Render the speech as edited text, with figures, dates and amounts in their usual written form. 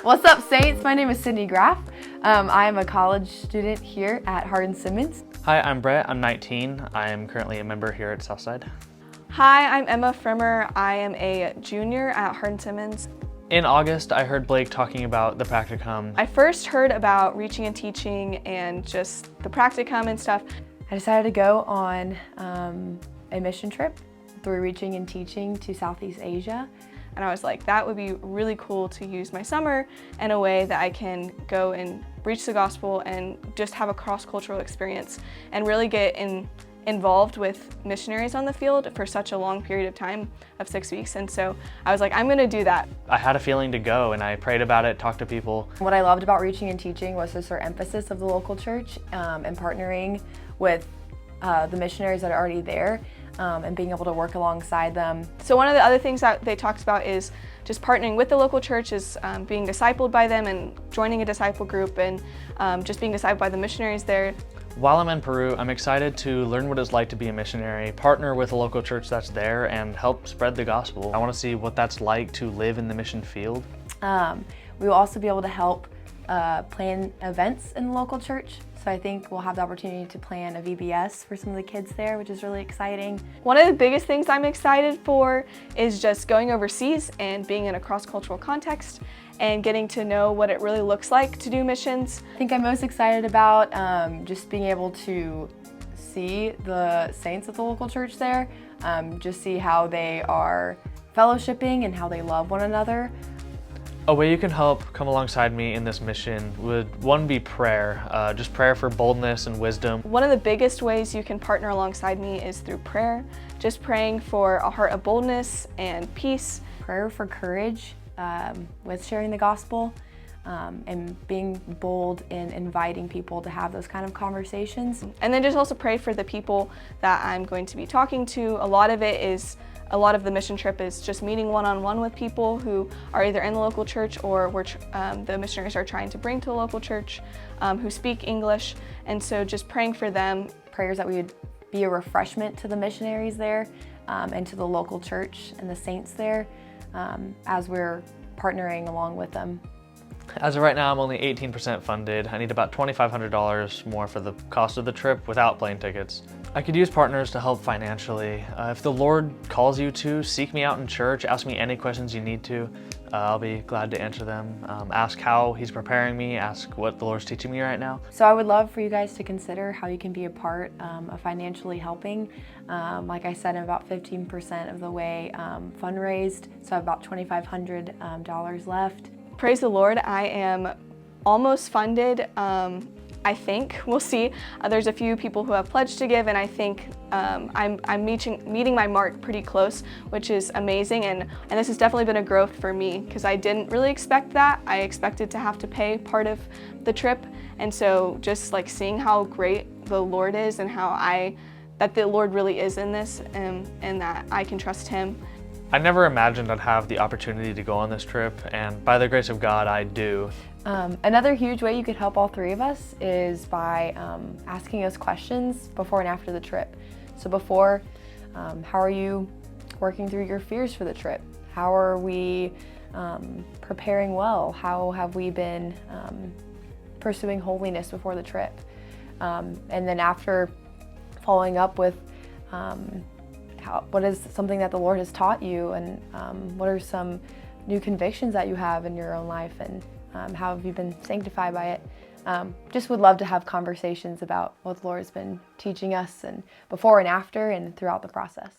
What's up, Saints? My name is Sydney Graff. I am a college student here at Hardin-Simmons. Hi, I'm Brett. I'm 19. I am currently a member here at Southside. Hi, I'm Emma Frimmer. I am a junior at Hardin-Simmons. In August, I heard Blake talking about the Practicum. I first heard about reaching and teaching and just the Practicum and stuff. I decided to go on a mission trip through reaching and teaching to Southeast Asia. And I was like, that would be really cool to use my summer in a way that I can go and reach the gospel and just have a cross-cultural experience and really get involved with missionaries on the field for such a long period of time of 6 weeks. And so I was like, I'm gonna do that. I had a feeling to go and I prayed about it, talked to people. What I loved about reaching and teaching was just our emphasis of the local church and partnering with the missionaries that are already there and being able to work alongside them. So one of the other things that they talked about is just partnering with the local church, is being discipled by them and joining a disciple group and just being discipled by the missionaries there. While I'm in Peru, I'm excited to learn what it's like to be a missionary, partner with a local church that's there, and help spread the gospel. I want to see what that's like to live in the mission field. We will also be able to help plan events in the local church. So I think we'll have the opportunity to plan a VBS for some of the kids there, which is really exciting. One of the biggest things I'm excited for is just going overseas and being in a cross-cultural context and getting to know what it really looks like to do missions. I think I'm most excited about just being able to see the saints at the local church there, just see how they are fellowshipping and how they love one another. A way you can help come alongside me in this mission would, one, be prayer, just prayer for boldness and wisdom. One of the biggest ways you can partner alongside me is through prayer, just praying for a heart of boldness and peace. Prayer for courage with sharing the gospel and being bold in inviting people to have those kind of conversations. And then just also pray for the people that I'm going to be talking to. A lot of the mission trip is just meeting one-on-one with people who are either in the local church or the missionaries are trying to bring to a local church who speak English. And so just praying for them. Prayers that we would be a refreshment to the missionaries there and to the local church and the saints there as we're partnering along with them. As of right now, I'm only 18% funded. I need about $2,500 more for the cost of the trip without plane tickets. I could use partners to help financially. If the Lord calls you to, seek me out in church, ask me any questions you need to. I'll be glad to answer them. Ask how He's preparing me, ask what the Lord's teaching me right now. So I would love for you guys to consider how you can be a part of financially helping. Like I said, I'm about 15% of the way fundraised, so I have about $2,500 left. Praise the Lord, I am almost funded. I think, we'll see. There's a few people who have pledged to give, and I think I'm meeting my mark pretty close, which is amazing. And this has definitely been a growth for me because I didn't really expect that. I expected to have to pay part of the trip, and so just like seeing how great the Lord is and that the Lord really is in this and that I can trust Him. I never imagined I'd have the opportunity to go on this trip, and by the grace of God, I do. Another huge way you could help all three of us is by asking us questions before and after the trip. So before, how are you working through your fears for the trip? How are we preparing well? How have we been pursuing holiness before the trip? And then after, following up with what is something that the Lord has taught you, and what are some new convictions that you have in your own life, and how have you been sanctified by it? Just would love to have conversations about what the Lord has been teaching us, and before and after and throughout the process.